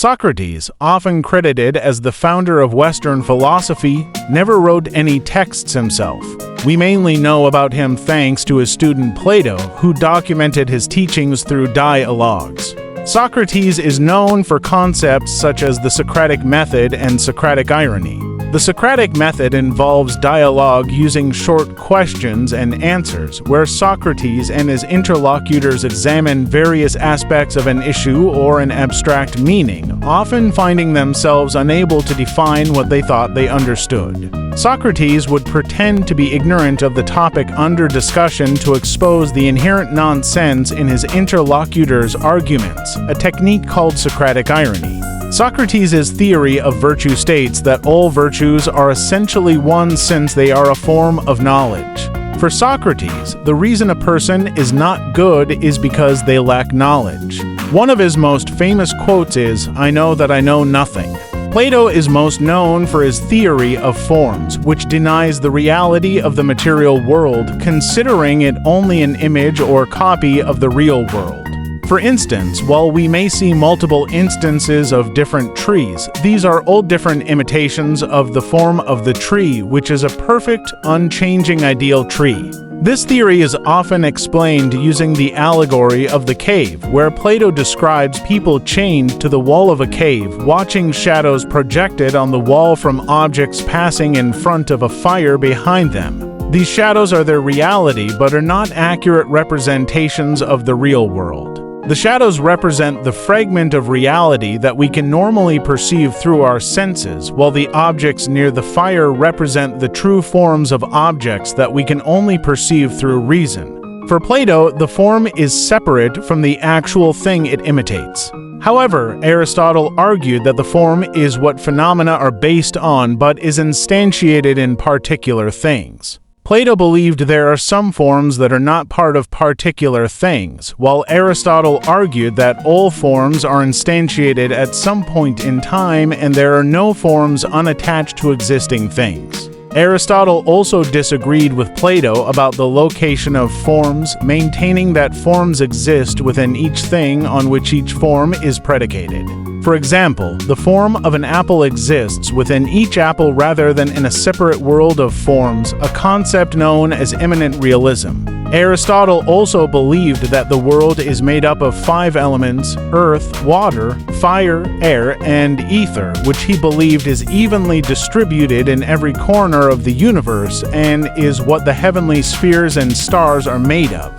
Socrates, often credited as the founder of Western philosophy, never wrote any texts himself. We mainly know about him thanks to his student Plato, who documented his teachings through dialogues. Socrates is known for concepts such as the Socratic method and Socratic irony. The Socratic method involves dialogue using short questions and answers, where Socrates and his interlocutors examine various aspects of an issue or an abstract meaning, often finding themselves unable to define what they thought they understood. Socrates would pretend to be ignorant of the topic under discussion to expose the inherent nonsense in his interlocutor's arguments, a technique called Socratic irony. Socrates' theory of virtue states that all virtues are essentially one since they are a form of knowledge. For Socrates, the reason a person is not good is because they lack knowledge. One of his most famous quotes is, "I know that I know nothing." Plato is most known for his theory of forms, which denies the reality of the material world, considering it only an image or copy of the real world. For instance, while we may see multiple instances of different trees, these are all different imitations of the form of the tree, which is a perfect, unchanging ideal tree. This theory is often explained using the allegory of the cave, where Plato describes people chained to the wall of a cave, watching shadows projected on the wall from objects passing in front of a fire behind them. These shadows are their reality, but are not accurate representations of the real world. The shadows represent the fragment of reality that we can normally perceive through our senses, while the objects near the fire represent the true forms of objects that we can only perceive through reason. For Plato, the form is separate from the actual thing it imitates. However, Aristotle argued that the form is what phenomena are based on but is instantiated in particular things. Plato believed there are some forms that are not part of particular things, while Aristotle argued that all forms are instantiated at some point in time and there are no forms unattached to existing things. Aristotle also disagreed with Plato about the location of forms, maintaining that forms exist within each thing on which each form is predicated. For example, the form of an apple exists within each apple rather than in a separate world of forms, a concept known as immanent realism. Aristotle also believed that the world is made up of 5 elements: earth, water, fire, air, and ether, which he believed is evenly distributed in every corner of the universe and is what the heavenly spheres and stars are made of.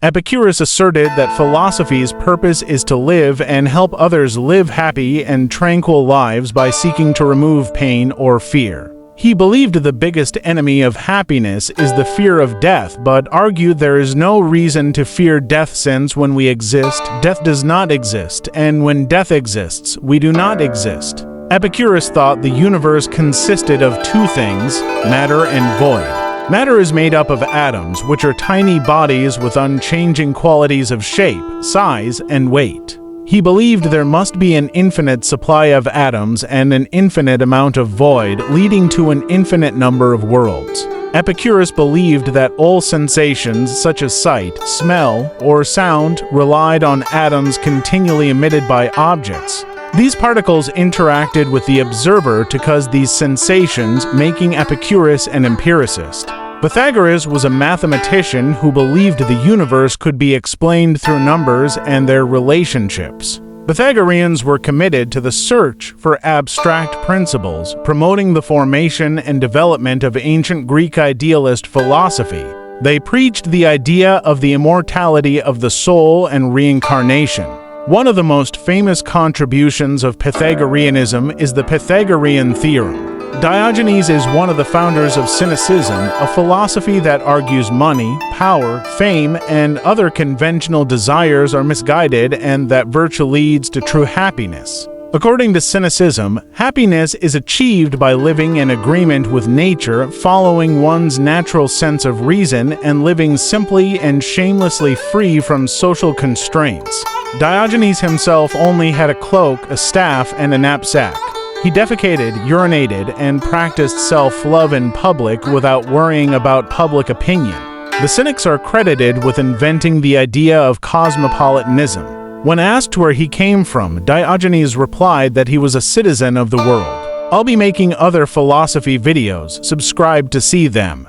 Epicurus asserted that philosophy's purpose is to live and help others live happy and tranquil lives by seeking to remove pain or fear. He believed the biggest enemy of happiness is the fear of death, but argued there is no reason to fear death since when we exist, death does not exist, and when death exists, we do not exist. Epicurus thought the universe consisted of 2 things, matter and void. Matter is made up of atoms, which are tiny bodies with unchanging qualities of shape, size, and weight. He believed there must be an infinite supply of atoms and an infinite amount of void, leading to an infinite number of worlds. Epicurus believed that all sensations, such as sight, smell, or sound, relied on atoms continually emitted by objects. These particles interacted with the observer to cause these sensations, making Epicurus an empiricist. Pythagoras was a mathematician who believed the universe could be explained through numbers and their relationships. Pythagoreans were committed to the search for abstract principles, promoting the formation and development of ancient Greek idealist philosophy. They preached the idea of the immortality of the soul and reincarnation. One of the most famous contributions of Pythagoreanism is the Pythagorean theorem. Diogenes is one of the founders of Cynicism, a philosophy that argues money, power, fame, and other conventional desires are misguided and that virtue leads to true happiness. According to Cynicism, happiness is achieved by living in agreement with nature, following one's natural sense of reason, and living simply and shamelessly free from social constraints. Diogenes himself only had a cloak, a staff, and a knapsack. He defecated, urinated, and practiced self-love in public without worrying about public opinion. The Cynics are credited with inventing the idea of cosmopolitanism. When asked where he came from, Diogenes replied that he was a citizen of the world. I'll be making other philosophy videos. Subscribe to see them.